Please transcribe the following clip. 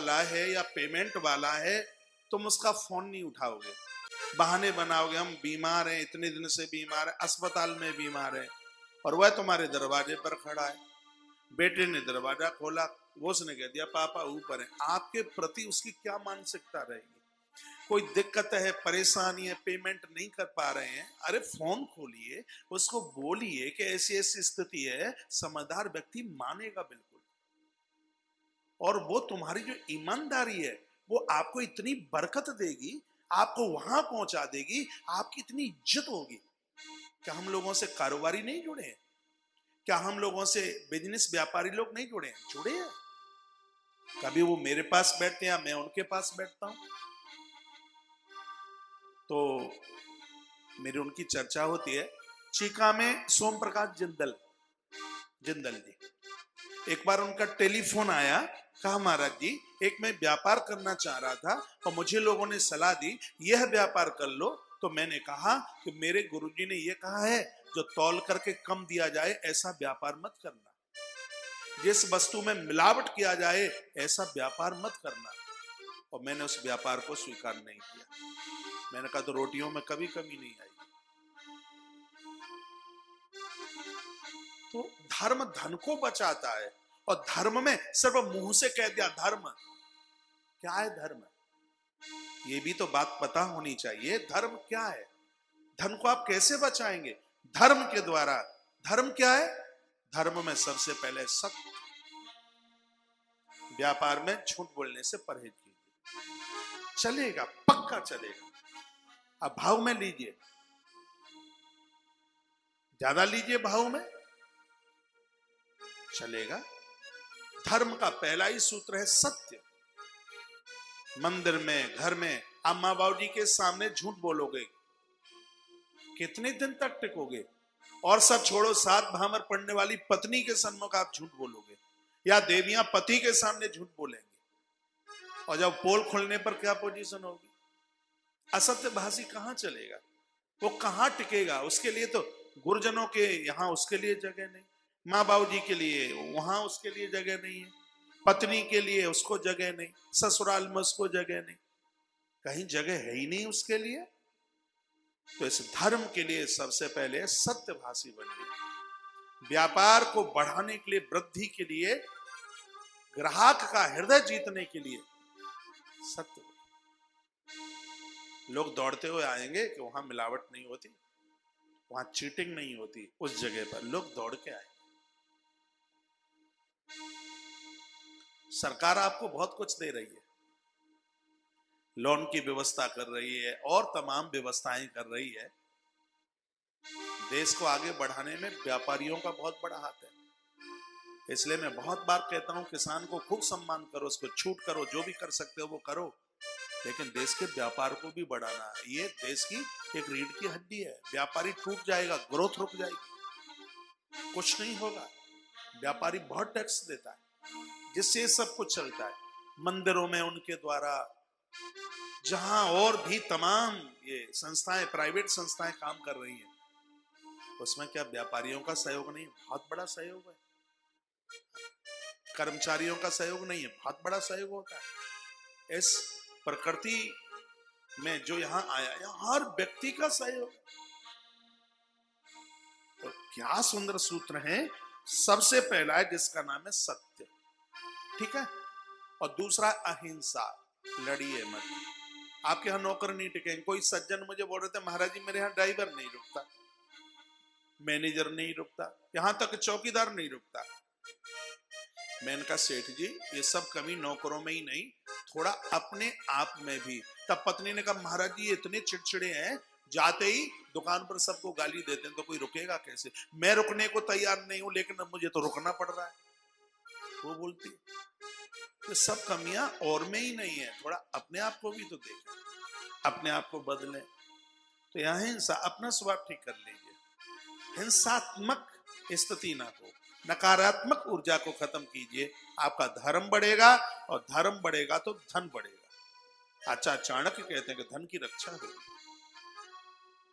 वाला है या पेमेंट वाला है, तुम उसका फोन नहीं उठाओगे, बहाने बनाओगे, हम बीमार हैं, इतने दिन से बीमार है, अस्पताल में बीमार है, और वह तुम्हारे दरवाजे पर खड़ा है। बेटे ने दरवाजा खोला, वो उसने कह दिया पापा ऊपर है। आपके प्रति उसकी क्या मानसिकता रहेगी? कोई दिक्कत है, परेशानी है, पेमेंट नहीं कर पा रहे हैं, अरे फोन खोलिए, उसको बोलिए कि ऐसी ऐसी स्थिति है। समझदार व्यक्ति मानेगा बिल्कुल, और वो तुम्हारी जो ईमानदारी है वो आपको इतनी बरकत देगी, आपको वहां पहुंचा देगी, आपकी इतनी इज्जत होगी। क्या हम लोगों से कारोबारी नहीं जुड़े हैं? क्या हम लोगों से बिजनेस व्यापारी लोग नहीं जुड़े हैं? जुड़े हैं। कभी वो मेरे पास बैठते हैं या मैं उनके पास बैठता हूं, तो मेरी उनकी चर्चा होती है। चीका में सोम प्रकाश जिंदल जी, एक बार उनका टेलीफोन आया, कहा महाराज जी एक मैं व्यापार करना चाह रहा था और मुझे लोगों ने सलाह दी यह व्यापार कर लो, तो मैंने कहा कि मेरे गुरुजी ने यह कहा है जो तौल करके कम दिया जाए ऐसा व्यापार मत करना, जिस वस्तु में मिलावट किया जाए ऐसा व्यापार मत करना। और मैंने उस व्यापार को स्वीकार नहीं किया। मैंने कहा तो रोटियों में कभी कमी नहीं आई। तो धर्म धन को बचाता है, और धर्म में सिर्फ मुंह से कह दिया धर्म, क्या है धर्म, ये भी तो बात पता होनी चाहिए। धर्म क्या है? धन को आप कैसे बचाएंगे? धर्म के द्वारा। धर्म क्या है? धर्म में सबसे पहले सत्य, व्यापार में झूठ बोलने से परहेज कीजिए, चलेगा, पक्का चलेगा। अब भाव में लीजिए, ज्यादा लीजिए, भाव में चलेगा। धर्म का पहला ही सूत्र है सत्य। मंदिर में, घर में आप माँ बाबू जी के सामने झूठ बोलोगे, कितने दिन तक टिकोगे? और सब छोड़ो, 7 भामर पढ़ने वाली पत्नी के सन्मुख आप झूठ बोलोगे, या देवियां पति के सामने झूठ बोलेंगे, और जब पोल खोलने पर क्या पोजीशन होगी? असत्य भाषी कहां चलेगा, वो कहां टिकेगा? उसके लिए तो गुरुजनों के यहाँ उसके लिए जगह नहीं, माँ बाबू जी के लिए वहां उसके लिए जगह नहीं है, पत्नी के लिए उसको जगह नहीं, ससुराल में उसको जगह नहीं, कहीं जगह है ही नहीं उसके लिए। तो इस धर्म के लिए सबसे पहले सत्यभाषी बनिए। व्यापार को बढ़ाने के लिए, वृद्धि के लिए, ग्राहक का हृदय जीतने के लिए सत्य। लोग दौड़ते हुए आएंगे कि वहां मिलावट नहीं होती, वहां चीटिंग नहीं होती, उस जगह पर लोग दौड़ के आए। सरकार आपको बहुत कुछ दे रही है, लोन की व्यवस्था कर रही है और तमाम व्यवस्थाएं कर रही है। देश को आगे बढ़ाने में व्यापारियों का बहुत बड़ा हाथ है। इसलिए मैं बहुत बार कहता हूं किसान को खूब सम्मान करो, उसको छूट करो, जो भी कर सकते हो वो करो, लेकिन देश के व्यापार को भी बढ़ाना। ये देश की एक रीढ़ की हड्डी है। व्यापारी टूट जाएगा, ग्रोथ रुक जाएगी, कुछ नहीं होगा। व्यापारी बहुत टैक्स देता है, जिससे ये सब कुछ चलता है। मंदिरों में उनके द्वारा, जहां और भी तमाम ये संस्थाएं, प्राइवेट संस्थाएं काम कर रही हैं, उसमें क्या व्यापारियों का सहयोग नहीं? बहुत बड़ा सहयोग है। कर्मचारियों का सहयोग नहीं है? बहुत बड़ा सहयोग होता है। इस प्रकृति में जो यहां आया, यहां हर व्यक्ति का सहयोग है। तो क्या सुंदर सूत्र है। सबसे पहला है जिसका नाम है सत्य, ठीक है, और दूसरा अहिंसा, लड़िए मत। आपके यहाँ नौकर नहीं टिकेंगे। कोई सज्जन मुझे बोल रहे थे महाराज जी मेरे यहाँ ड्राइवर नहीं रुकता, मैनेजर नहीं रुकता, यहां तक चौकीदार नहीं रुकता। मैंने कहा सेठ जी ये सब कमी नौकरों में ही नहीं, थोड़ा अपने आप में भी। तब पत्नी ने कहा महाराज जी इतने चिड़चिड़े हैं, जाते ही दुकान पर सबको गाली देते हैं, तो कोई रुकेगा कैसे? मैं रुकने को तैयार नहीं हूं, लेकिन अब मुझे तो रुकना पड़ रहा है। वो बोलती तो सब कमियां और में ही नहीं है, थोड़ा अपने आप को भी तो देखें, अपने आप को बदलें। तो यहाँ हिंसा, अपना स्वभाव ठीक कर लीजिए, हिंसात्मक स्थिति ना हो, नकारात्मक ऊर्जा को खत्म कीजिए। आपका धर्म बढ़ेगा, और धर्म बढ़ेगा तो धन बढ़ेगा। आचार्य चाणक्य कहते हैं कि धन की रक्षा होगी।